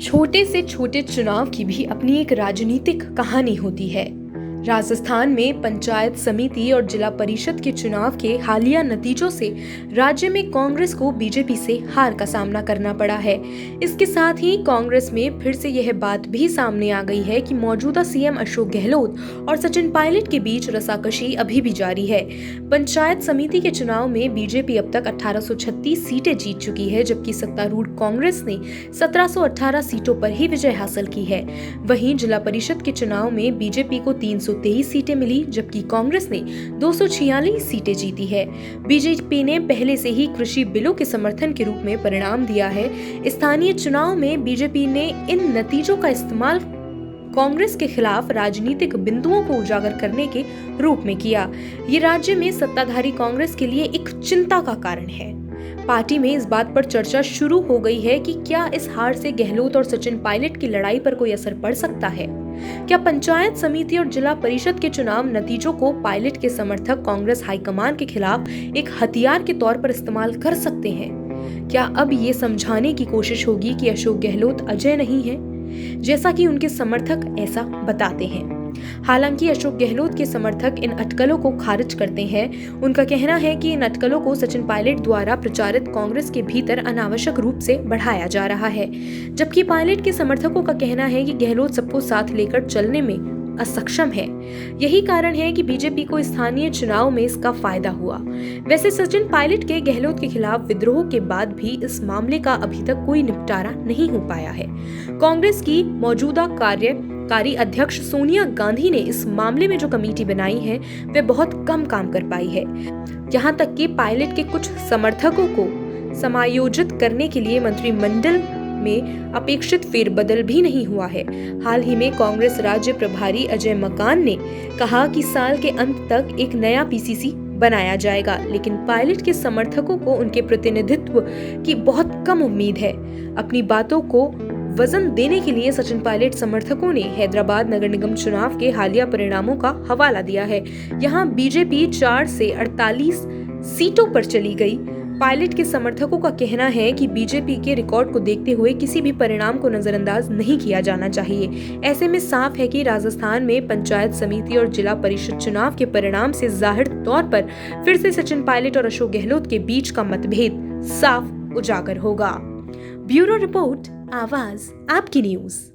छोटे से छोटे चुनाव की भी अपनी एक राजनीतिक कहानी होती है। राजस्थान में पंचायत समिति और जिला परिषद के चुनाव के हालिया नतीजों से राज्य में कांग्रेस को बीजेपी से हार का सामना करना पड़ा है। इसके साथ ही कांग्रेस में फिर से यह बात भी सामने आ गई है कि मौजूदा सीएम अशोक गहलोत और सचिन पायलट के बीच रसाकशी अभी भी जारी है। पंचायत समिति के चुनाव में बीजेपी अब तक 1836 सीटें जीत चुकी है, जबकि सत्तारूढ़ कांग्रेस ने 1718 सीटों पर ही विजय हासिल की है। वहीं जिला परिषद के चुनाव में बीजेपी को 323 सीटें मिली, जबकि कांग्रेस ने 246 सीटें जीती है। बीजेपी ने पहले से ही कृषि बिलों के समर्थन के रूप में परिणाम दिया है। स्थानीय चुनाव में बीजेपी ने इन नतीजों का इस्तेमाल कांग्रेस के खिलाफ राजनीतिक बिंदुओं को उजागर करने के रूप में किया। ये राज्य में सत्ताधारी कांग्रेस के लिए एक चिंता का कारण है। पार्टी में इस बात पर चर्चा शुरू हो गई है कि क्या इस हार से गहलोत और सचिन पायलट की लड़ाई पर कोई असर पड़ सकता है। क्या पंचायत समिति और जिला परिषद के चुनाव नतीजों को पायलट के समर्थक कांग्रेस हाईकमान के खिलाफ एक हथियार के तौर पर इस्तेमाल कर सकते हैं। क्या अब ये समझाने की कोशिश होगी कि अशोक गहलोत अजय नहीं है, जैसा कि उनके समर्थक ऐसा बताते हैं। हालांकि अशोक गहलोत के समर्थक इन अटकलों को खारिज करते हैं। उनका कहना है कि इन अटकलों को सचिन पायलट द्वारा प्रचारित कांग्रेस के भीतर अनावश्यक रूप से बढ़ाया जा रहा है, जबकि पायलट के समर्थकों का कहना है कि गहलोत सबको साथ लेकर चलने में असक्षम है। यही कारण है कि बीजेपी को स्थानीय चुनाव में इसका फायदा हुआ। वैसे सचिन पायलट के गहलोत के खिलाफ विद्रोह के बाद भी इस मामले का अभी तक कोई निपटारा नहीं हो पाया है। कांग्रेस की मौजूदा कार्यकारी अध्यक्ष सोनिया गांधी ने इस मामले में जो कमेटी बनाई है वे बहुत कम काम कर पाई है। यहाँ तक कि पायलट के कुछ समर्थकों को समायोजित करने के लिए मंत्रिमंडल में अपेक्षित फेरबदल भी नहीं हुआ है। हाल ही में कांग्रेस राज्य प्रभारी अजय मकान ने कहा कि साल के अंत तक एक नया पीसीसी बनाया जाएगा, लेकिन पायलट के समर्थकों को उनके प्रतिनिधित्व की बहुत कम उम्मीद है। अपनी बातों को वजन देने के लिए सचिन पायलट समर्थकों ने हैदराबाद नगर निगम चुनाव के हालिया परिणामों का हवाला दिया है। यहाँ बीजेपी 4 से 48 सीटों पर चली गई। पायलट के समर्थकों का कहना है कि बीजेपी के रिकॉर्ड को देखते हुए किसी भी परिणाम को नजरअंदाज नहीं किया जाना चाहिए। ऐसे में साफ है कि राजस्थान में पंचायत समिति और जिला परिषद चुनाव के परिणाम से जाहिर तौर पर फिर से सचिन पायलट और अशोक गहलोत के बीच का मतभेद साफ उजागर होगा। ब्यूरो रिपोर्ट, आवाज आपकी न्यूज।